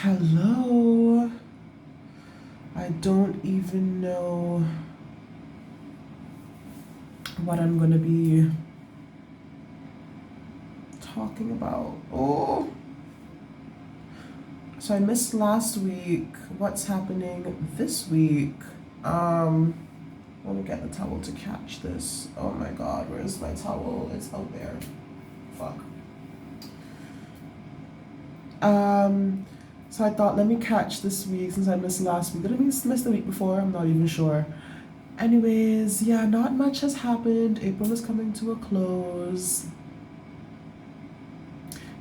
Hello. I don't even know what I'm gonna be talking about. Oh, so I missed last week. What's happening this week? Um, Let me get the towel to catch this. Oh my god, where's my towel? It's out there. Fuck. Um, so I thought, let me catch this week since I missed last week. Did I miss the week before? I'm not even sure. Anyways, yeah, not much has happened. April is coming to a close.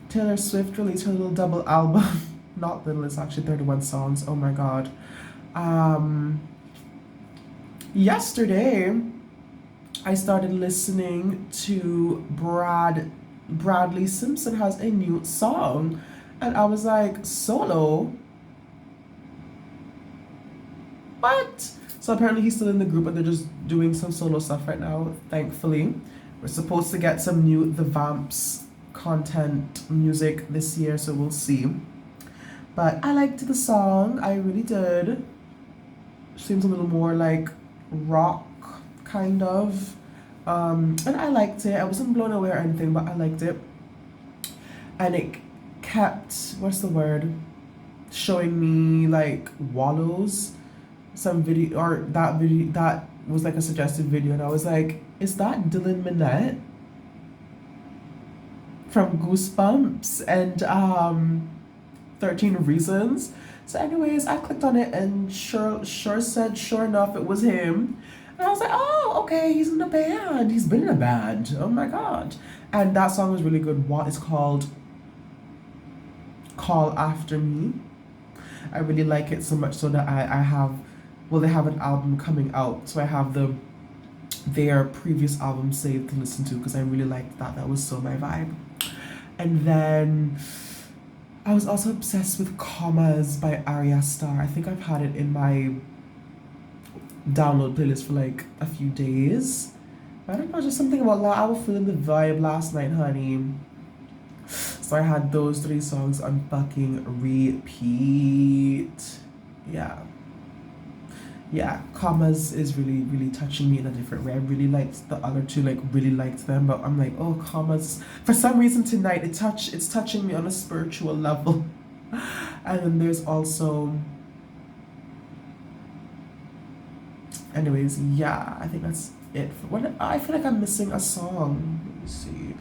Taylor Swift released her little double album. Not little, it's actually 31 songs. Oh my god. Um, Yesterday, I started listening to Bradley Simpson has a new song. And I was like, solo? What? So apparently he's still in the group, but they're just doing some solo stuff right now, thankfully. We're supposed to get some new The Vamps content music this year, so we'll see. But I liked the song, I really did. Seems a little more like rock, kind of. And I liked it. I wasn't blown away or anything, but I liked it. And it kept, what's the word? Showing me like Wallows, some video, or that video that was like a suggested video, and I was like, is that Dylan Minnette from Goosebumps and 13 Reasons? So anyways, I clicked on it and sure enough it was him. And I was like, oh, okay, he's in a band. He's been in a band. Oh my god. And that song was really good. What is called Call After Me. I really like it so much so that I have, well, they have an album coming out, so I have their previous album saved to listen to because I really liked that. That was so my vibe. And then I was also obsessed with Commas by Arya Starr. I think I've had it in my download playlist for like a few days. I don't know, just something about that. I was feeling the vibe last night, honey. So I had those three songs on fucking repeat. Yeah. Yeah, Commas is really, really touching me in a different way. I really liked the other two, like really liked them, but I'm like, oh, Commas. For some reason tonight, it's touching me on a spiritual level. And then there's also, anyways, yeah, I think that's it. What I feel like I'm missing a song. Let me see.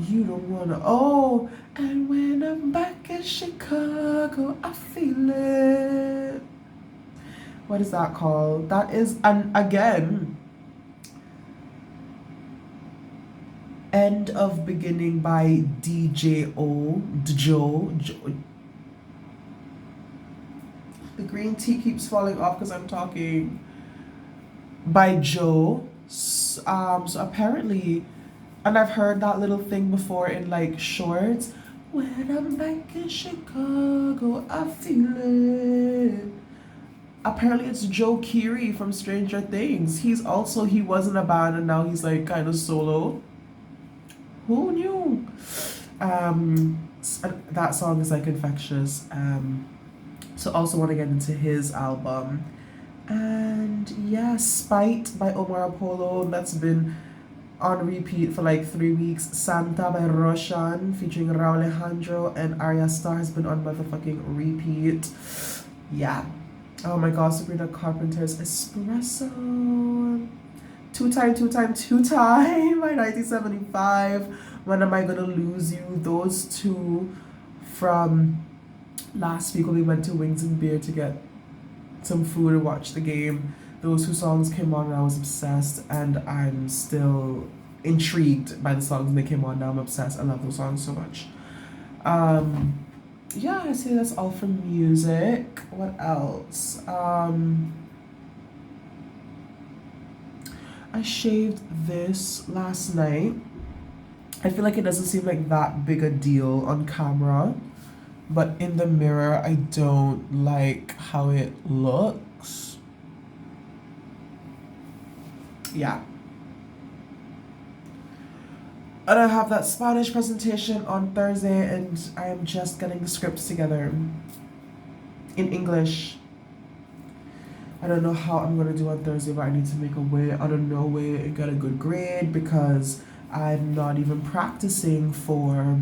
You don't wanna. Oh, and when I'm back in Chicago, I feel it. What is that called? That is, and again, End of Beginning by DJO. The green tea keeps falling off because I'm talking. By Joe. So apparently, and I've heard that little thing before in like shorts. When I'm back in Chicago, I feel it. Apparently it's Joe Keery from Stranger Things. He was in a band and now he's like kind of solo. Who knew? That song is like infectious. So also want to get into his album. And yeah, Spite by Omar Apollo. That's been on repeat for like 3 weeks. Santa by Roshan featuring Raul Alejandro and Arya Starr has been on motherfucking repeat. Yeah. Oh my god, Sabrina Carpenter's Espresso. Two time by 1975. When Am I Gonna Lose You? Those two from last week when we went to Wings and Beer to get some food and watch the game. Those two songs came on and I was obsessed, and I'm still intrigued by the songs when they came on. Now I'm obsessed. I love those songs so much. Yeah, I say that's all for music. What else? I shaved this last night. I feel like it doesn't seem like that big a deal on camera, but in the mirror, I don't like how it looks. Yeah. And I have that Spanish presentation on Thursday, and I am just getting the scripts together in English. I don't know how I'm gonna do on Thursday, but I need to make a way. I don't know way and get a good grade because I'm not even practicing for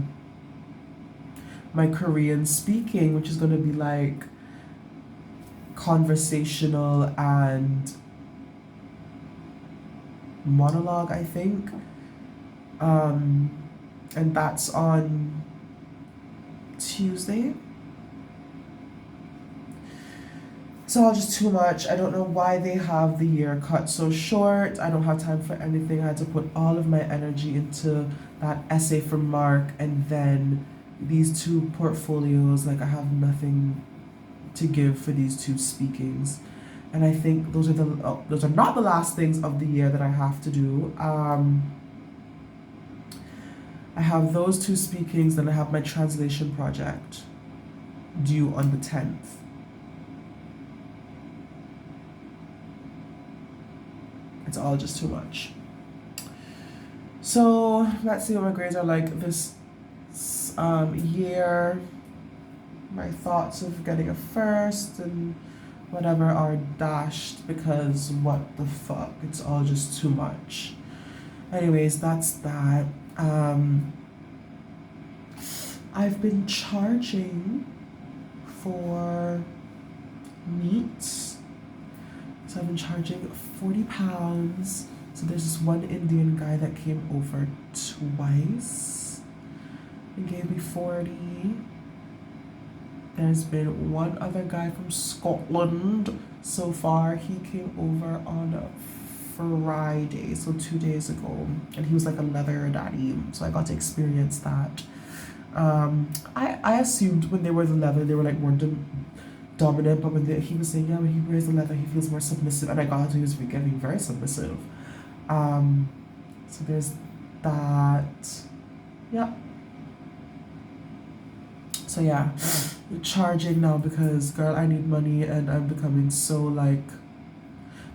my Korean speaking, which is gonna be like conversational and monologue, I think. Um, and that's on Tuesday. It's all just too much. I don't know why they have the year cut so short. I don't have time for anything. I had to put all of my energy into that essay from Mark and then these two portfolios. Like I have nothing to give for these two speakings. And I think those are not the last things of the year that I have to do. I have those two speakings, then I have my translation project due on the 10th. It's all just too much. So let's see what my grades are like this year. My thoughts of getting a first and whatever are dashed because what the fuck, it's all just too much. Anyways, that's that. I've been charging for meat. So I've been charging £40. So there's this one Indian guy that came over twice and gave me 40. There's been one other guy from Scotland so far. He came over on a Friday, so 2 days ago, and he was like a leather daddy, so I got to experience that. I assumed when they were the leather, they were like more dominant, but he was saying, yeah, when he wears the leather, he feels more submissive, and I got to he was getting very submissive. So there's that. Yeah. So yeah, charging now because girl, I need money, and I'm becoming so like,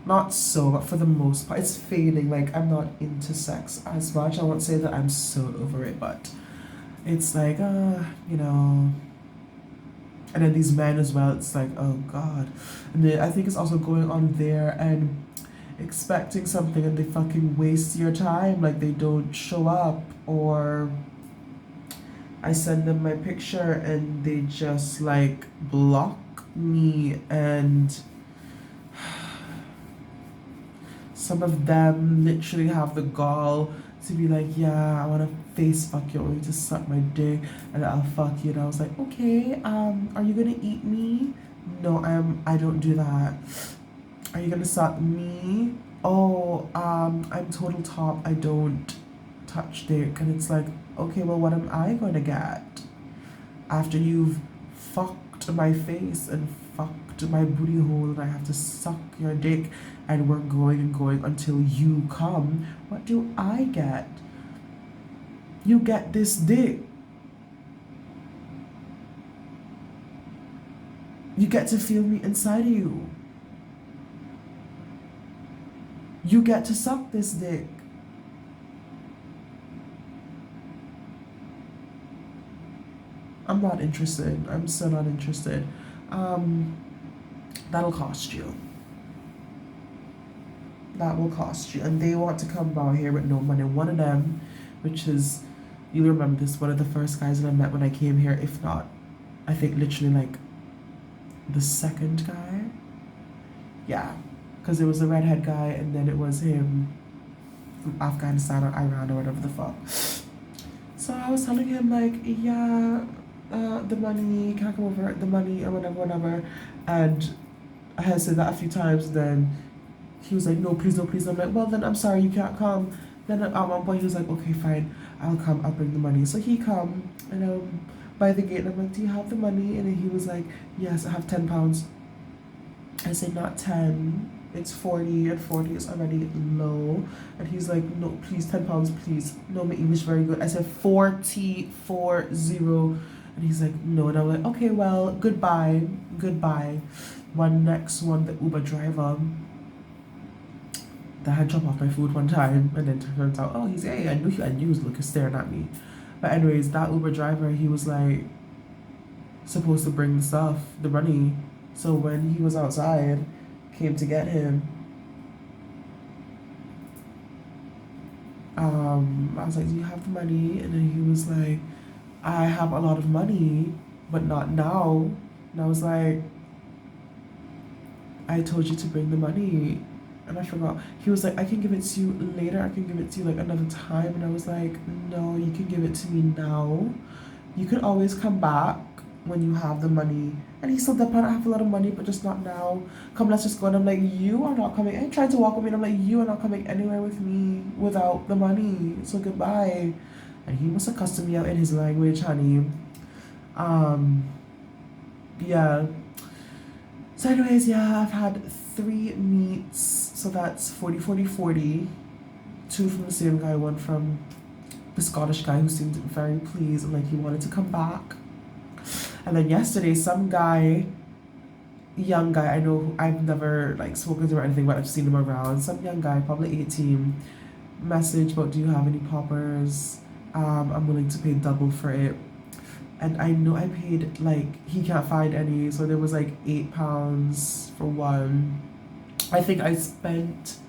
not so, but for the most part, it's fading. Like I'm not into sex as much. I won't say that I'm so over it, but it's like, you know. And then these men as well, it's like, oh God. And then I think it's also going on there and expecting something and they fucking waste your time. Like they don't show up, or I send them my picture and they just like block me. And some of them literally have the gall to be like, yeah, I want to face fuck you, I want you to suck my dick and I'll fuck you. And I was like, okay, are you gonna eat me? No, I don't do that. Are you gonna suck me? Oh, I'm total top, I don't touch dick. And it's like, okay, well, what am I gonna get after you've fucked my face and fucked my booty hole and I have to suck your dick and we're going and going until you come? What do I get? You get this dick. You get to feel me inside of you. You get to suck this dick. I'm not interested. I'm so not interested. That'll cost you. That will cost you. And they want to come out here with no money. One of them, which is, you'll remember this, one of the first guys that I met when I came here, if not, I think literally like the second guy. Yeah, because it was the redhead guy and then it was him from Afghanistan or Iran or whatever the fuck. So I was telling him like, yeah, the money, can I come over, the money or whatever. And I had said that a few times. Then he was like, no, please, no, please. I'm like, well, then I'm sorry, you can't come. Then at one point he was like, okay, fine, I'll come, I'll bring the money. So he come and by the gate, and I'm like, do you have the money? And then he was like, yes, I have £10. I said, not 10, it's 40, and 40 is already low. And he's like, no, please, £10, please. No, my English very good. I said 40, 40. And he's like, no. And I'm like, okay, well, goodbye. Next one, the Uber driver that had dropped off my food one time, and then turns out, oh, he's I knew he was looking staring at me. But anyways, that Uber driver, he was like supposed to bring the stuff, the money. So when he was outside, came to get him. I was like, do you have the money? And then he was like, I have a lot of money, but not now. And I was like, I told you to bring the money. And I forgot. He was like, I can give it to you later. I can give it to you like another time. And I was like, no, you can give it to me now. You can always come back when you have the money. And he said, I have a lot of money, but just not now. Come, let's just go. And I'm like, you are not coming. And he tried to walk with me. And I'm like, you are not coming anywhere with me without the money. So goodbye. And he must have cussed me out in his language, honey. Yeah. So anyways, yeah, I've had 3 meets. So that's 40, 40, 40. 2 from the same guy, 1 from the Scottish guy who seemed very pleased and like he wanted to come back. And then yesterday, some guy, young guy, I know I've never like spoken to him or anything, but I've seen him around. Some young guy, probably 18, message about, do you have any poppers? I'm willing to pay double for it. And I know I paid like, he can't find any, so there was like £8 for one. I think I spent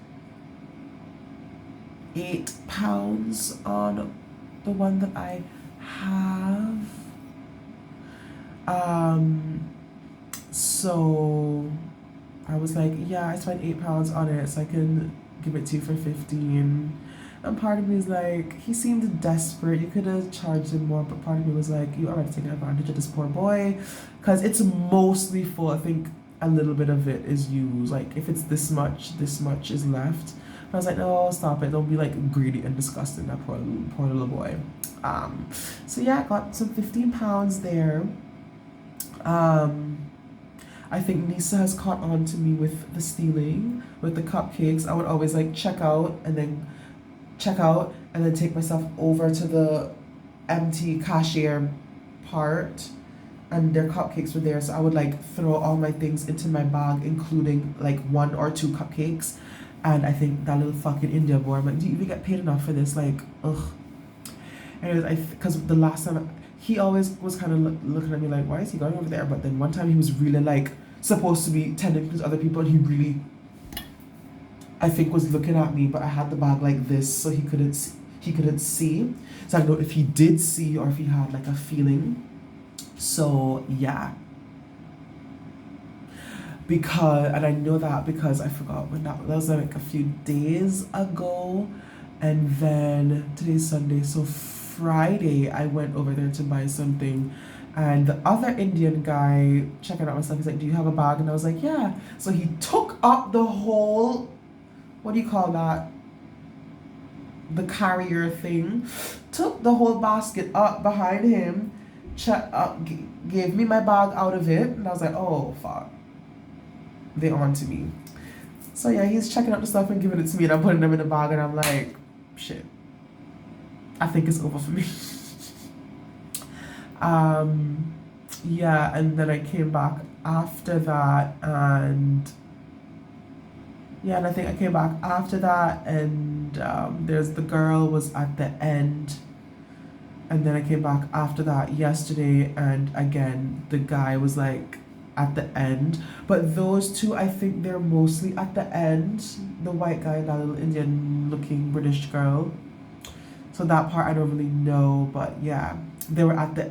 £8 on the one that I have. So I was like, yeah, I spent £8 on it, so I can give it to you for 15. And part of me is like, he seemed desperate. You could have charged him more, but part of me was like, you are already taking advantage of this poor boy, because it's mostly full. I think a little bit of it is used. Like if it's this much is left. But I was like, no, stop it. Don't be like greedy and disgusting. That poor little boy. So yeah, I got some £15 there. I think Nisa has caught on to me with the stealing, with the cupcakes. I would always like check out and then take myself over to the empty cashier part, and their cupcakes were there. So I would like throw all my things into my bag, including like 1 or 2 cupcakes. And I think that little fucking India boy, I'm like, do you even get paid enough for this? Like, ugh. Anyways, because the last time, he always was kind of looking at me like, why is he going over there? But then one time he was really like supposed to be tending to other people, and he really, I think, was looking at me, but I had the bag like this, so he couldn't see. So I don't know if he did see or if he had like a feeling. So yeah. And I know that because I forgot when that was like a few days ago. And then today's Sunday, so Friday I went over there to buy something, and the other Indian guy checking out my stuff, he's like, do you have a bag? And I was like, yeah. So he took up the whole, what do you call that, the carrier thing, took the whole basket up behind him, gave me my bag out of it, and I was like, oh fuck, they on to me. So yeah, he's checking out the stuff and giving it to me, and I'm putting them in the bag, and I'm like, shit, I think it's over for me. Yeah, and then I came back after that, and yeah, and I think I came back after that, and there's the girl was at the end, and then I came back after that yesterday, and again the guy was like at the end. But those two, I think they're mostly at the end, the white guy and that little Indian looking British girl. So that part I don't really know, but yeah, they were at the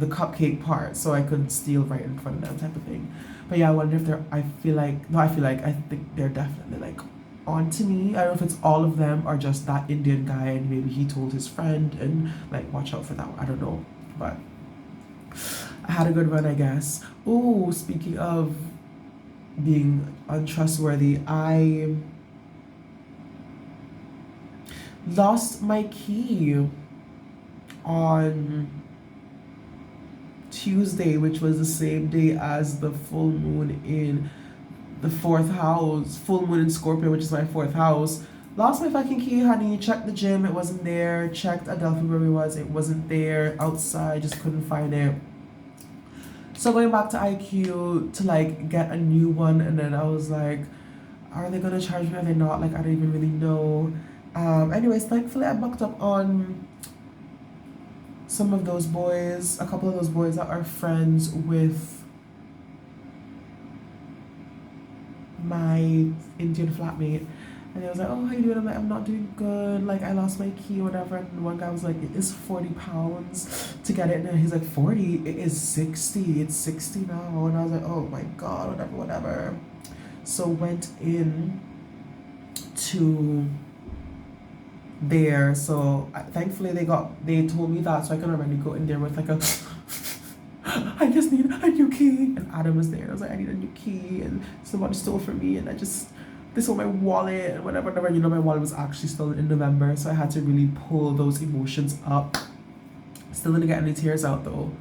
cupcake part, so I couldn't steal right in front of them, type of thing. But yeah, I wonder if I think they're definitely like on to me. I don't know if it's all of them or just that Indian guy, and maybe he told his friend and like watch out for that one. I don't know, but I had a good run, I guess. Oh, speaking of being untrustworthy, I lost my key on Tuesday, which was the same day as the full moon in the 4th house, full moon in Scorpio, which is my 4th house. Lost my fucking key, honey. Checked the gym, it wasn't there. Checked Adelphi where we was, it wasn't there. Outside, just couldn't find it. So going back to IQ to like get a new one, and then I was like, Are they gonna charge me? Are they not? Like, I don't even really know. Anyways, thankfully I bucked up on some of those boys, a couple of those boys that are friends with my Indian flatmate. And they was like, oh, how you doing? I'm like, I'm not doing good. Like, I lost my key or whatever. And one guy was like, it is £40 to get it. And he's like, 40? It is 60. It's 60 now. And I was like, oh my God, whatever, whatever. So went in to there. So thankfully they told me that, so I can already go in there with like a I just need a new key. And Adam was there. I was like, I need a new key, and somebody stole from me, and they stole my wallet and whatever, whatever. You know, my wallet was actually stolen in November, so I had to really pull those emotions up. Still didn't get any tears out though.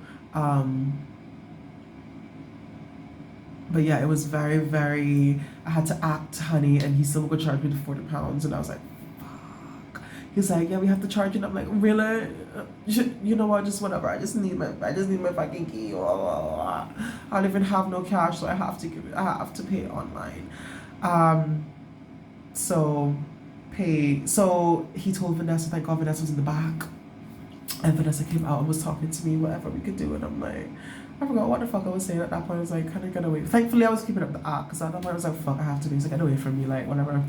But yeah, it was very, very. I had to act, honey, and he still would charge me the £40, and I was like, fuck. He's like, yeah, we have to charge it. And I'm like, really? You know what? Just whatever. I just need my fucking key. I don't even have no cash, so I have to pay online. So he told Vanessa, thank God Vanessa was in the back, and Vanessa came out and was talking to me, whatever we could do, and I'm like, I forgot what the fuck I was saying at that point. I was like, kind of get away. Thankfully, I was keeping up the act, because at that point I was like, fuck, I have to be. He's like, get away from me, like, whatever. I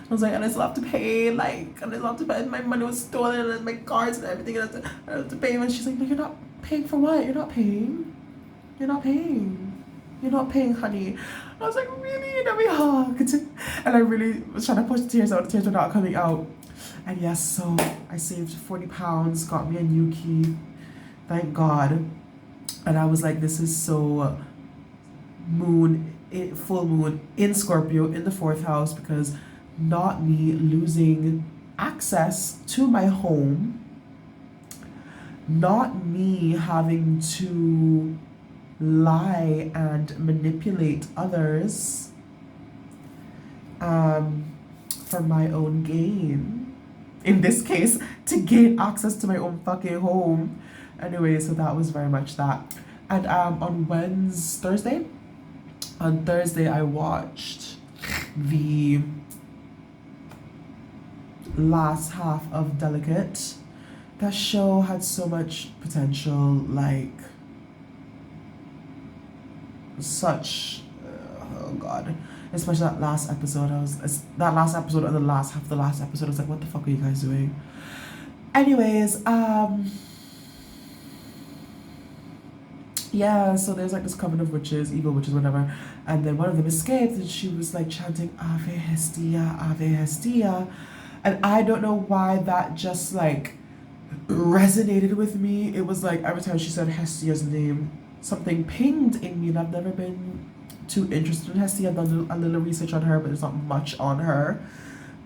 was like, and I still have to pay, like, and I still have to pay. My money was stolen, and my cards and everything, and I have to pay. And she's like, no, you're not paying for what? You're not paying. You're not paying. You're not paying, honey. I was like, really? And then we hugged. And I really was trying to push the tears out. The tears were not coming out. And yes, so I saved £40, got me a new key. Thank God. And I was like, this is so full moon in Scorpio in the 4th house, because not me losing access to my home, not me having to lie and manipulate others for my own gain. In this case, to gain access to my own fucking home. Anyway, so that was very much that. And on Thursday I watched the last half of Delicate. That show had so much potential, like such oh God, especially that last episode. That last episode, or the last half of the last episode, I was like, what the fuck are you guys doing? Anyways, yeah, so there's like this coven of witches, evil witches, whatever, and then one of them escaped, and she was like chanting Ave Hestia, Ave Hestia, and I don't know why that just like resonated with me. It was like every time she said Hestia's name, something pinged in me, and I've never been too interested in Hestia. I've done a little research on her, but there's not much on her.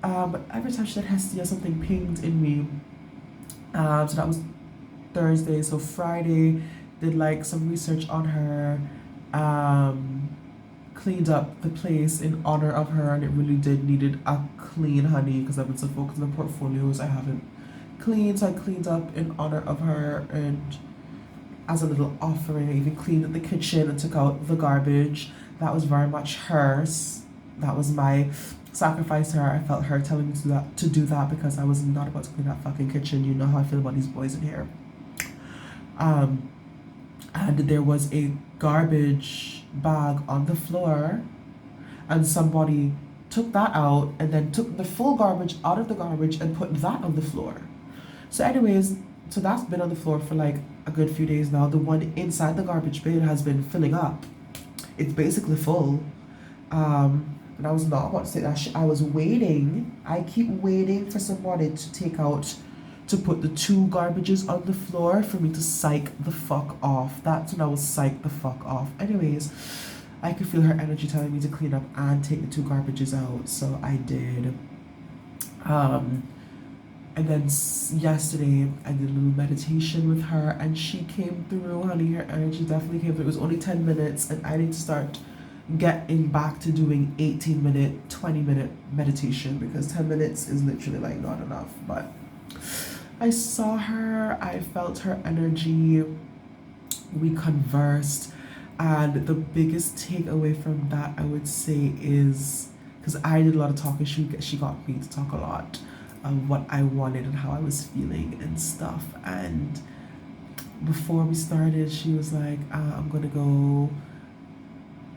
But every time she said Hestia, something pinged in me. So that was Thursday. So Friday, did like some research on her, cleaned up the place in honor of her, and it really needed a clean, honey, because I've been so focused on the portfolios I haven't cleaned. So I cleaned up in honor of her, and as a little offering, I even cleaned the kitchen and took out the garbage. That was very much hers. That was my sacrifice to her. I felt her telling me to do that because I was not about to clean that fucking kitchen. You know how I feel about these boys in here. And there was a garbage bag on the floor, and somebody took that out and then took the full garbage out of the garbage and put that on the floor. So anyways, so that's been on the floor for like a good few days now. The one inside the garbage bin has been filling up. It's basically full. And I was not about to say that. I was waiting. I keep waiting for somebody to put the 2 garbages on the floor for me to psych the fuck off. That's when I was psyched the fuck off. Anyways, I could feel her energy telling me to clean up and take the 2 garbages out, so I did. And then yesterday I did a little meditation with her, and she came through, honey. Her energy definitely came through. It was only 10 minutes, and I need to start getting back to doing 18-minute, 20-minute meditation, because 10 minutes is literally like not enough. But I saw her, I felt her energy, we conversed, and the biggest takeaway from that, I would say, is, because because I did a lot of talking. She got me to talk a lot of what I wanted and how I was feeling and stuff. And before we started, she was like, I'm gonna go,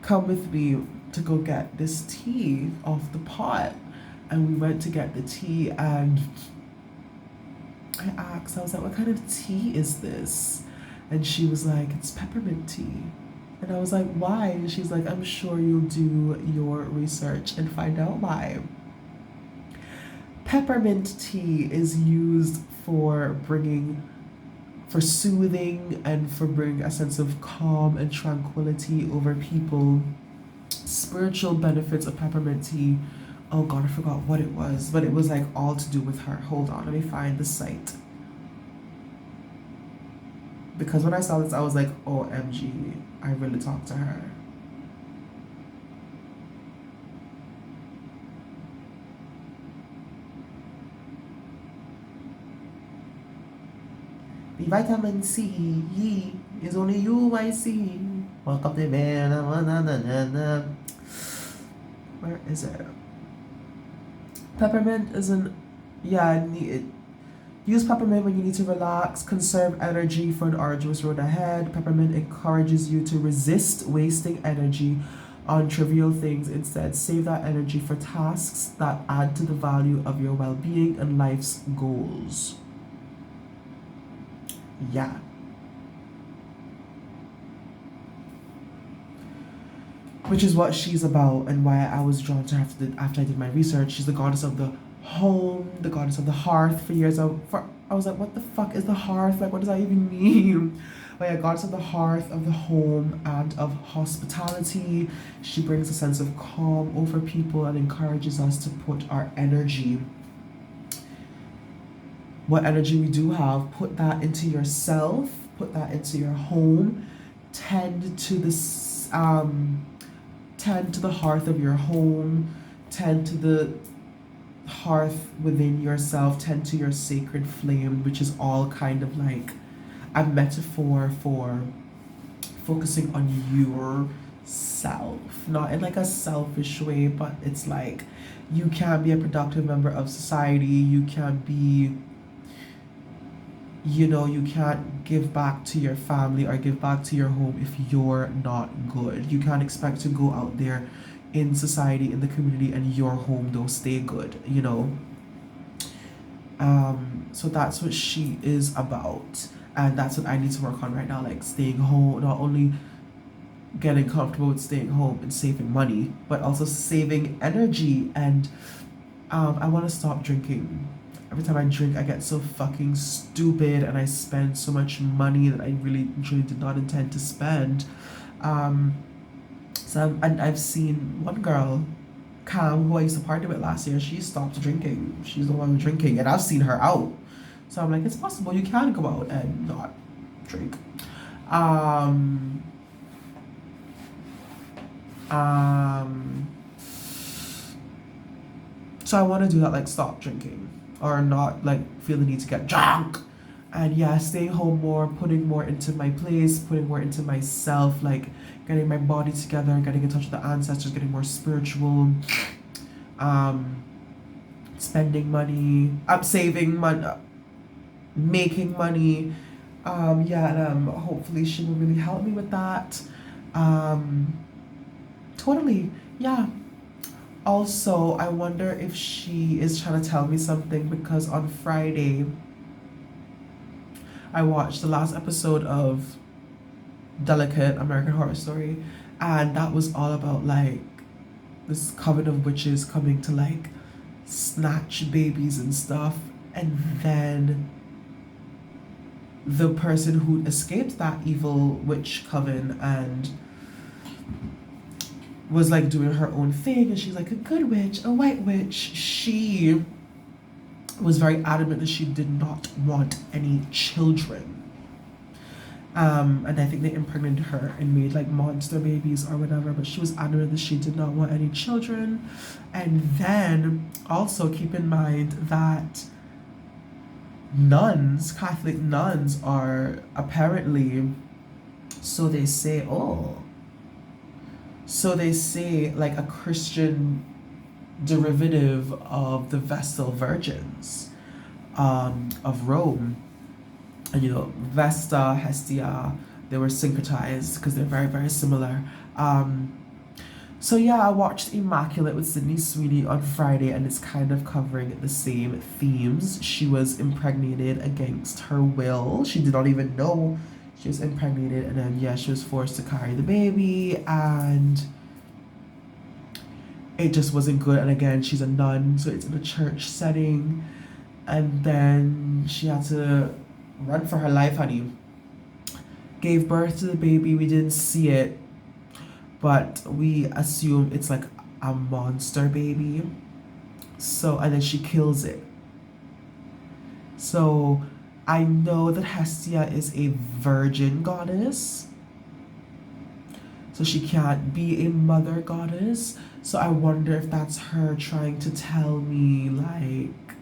come with me to go get this tea off the pot. And we went to get the tea, and I asked, I was like, what kind of tea is this? And she was like, it's peppermint tea. And I was like, why? And she's like, I'm sure you'll do your research and find out why. Peppermint tea is used for soothing and for bringing a sense of calm and tranquility over people. Spiritual benefits of peppermint tea. Oh God, I forgot what it was, but it was like all to do with her. Hold on, let me find the site. Because when I saw this, I was like, OMG, I really talked to her. The vitamin C is only you I see. Welcome to man. Where is it? Peppermint isn't. Yeah, use peppermint when you need to relax, conserve energy for an arduous road ahead. Peppermint encourages you to resist wasting energy on trivial things. Instead, save that energy for tasks that add to the value of your well-being and life's goals. Yeah. Which is what she's about and why I was drawn to her after I did my research. She's the goddess of the home, the goddess of the hearth. For years, I was like, what the fuck is the hearth? Like, what does that even mean? But yeah, goddess of the hearth, of the home, and of hospitality. She brings a sense of calm over people and encourages us to put our energy, what energy we do have, put that into yourself, put that into your home, tend to the hearth of your home, tend to the hearth within yourself, tend to your sacred flame, which is all kind of like a metaphor for focusing on yourself, not in like a selfish way, but it's like you can be a productive member of society, you can be, you can't give back to your family or give back to your home if you're not good. You can't expect to go out there in society, in the community, and your home don't stay good, So that's what she is about. And that's what I need to work on right now, like staying home, not only getting comfortable with staying home and saving money, but also saving energy. And I want to stop drinking. Every time I drink, I get so fucking stupid and I spend so much money that I really did not intend to spend. And I've seen one girl, Cam, who I used to party with last year, she stopped drinking. She's the one drinking, and I've seen her out. So I'm like, it's possible you can go out and not drink. So I want to do that, like stop drinking or not like feel the need to get drunk. And yeah, staying home more, putting more into my place, putting more into myself, like getting my body together, getting in touch with the ancestors, getting more spiritual, spending money, saving money, making money. And hopefully she will really help me with that. Totally, yeah. Also, I wonder if she is trying to tell me something, because on Friday I watched the last episode of Delicate American Horror Story, and that was all about like this coven of witches coming to like snatch babies and stuff, and then the person who escaped that evil witch coven and was like doing her own thing, and she's like a good witch, a white witch. She was very adamant that she did not want any children. And I think they impregnated her and made like monster babies or whatever, but she was adamant that she did not want any children. And then also keep in mind that Catholic nuns are apparently, so they say like a Christian derivative of the Vestal Virgins of Rome. And Vesta, Hestia, they were syncretized because they're very, very similar. So yeah, I watched Immaculate with Sydney Sweeney on Friday, and it's kind of covering the same themes. She was impregnated against her will. She did not even know she was impregnated, and then yeah, she was forced to carry the baby, and it just wasn't good. And again, she's a nun, so it's in a church setting, and then she had to run for her life, honey. Gave birth to the baby. We didn't see it, but we assume it's like a monster baby. So, and then she kills it. So, I know that Hestia is a virgin goddess. So, she can't be a mother goddess. So, I wonder if that's her trying to tell me, like,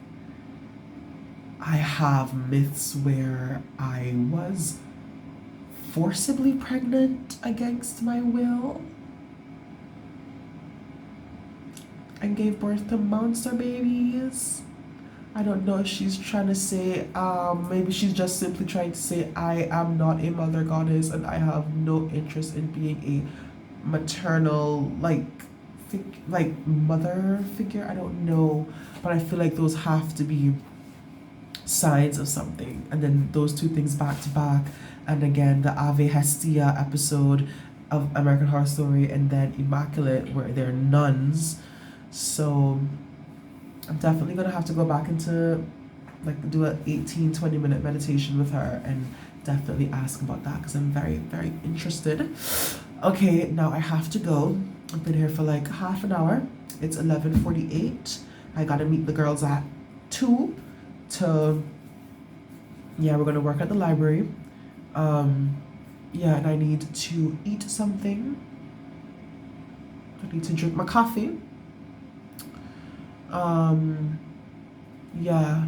I have myths where I was forcibly pregnant against my will and gave birth to monster babies. I don't know if she's trying to say, maybe she's just simply trying to say, I am not a mother goddess and I have no interest in being a maternal, like mother figure. I don't know, but I feel like those have to be signs of something. And then those two things back to back. And again, the Ave Hestia episode of American Horror Story, and then Immaculate, where they're nuns. So I'm definitely gonna have to go back into do a 18-20 minute meditation with her and definitely ask about that because I'm very, very interested. Okay, now I have to go. I've been here for like half an hour. It's 11:48. I gotta meet the girls at 2 to, yeah, we're gonna work at the library. Yeah, and I need to eat something. I need to drink my coffee. Yeah,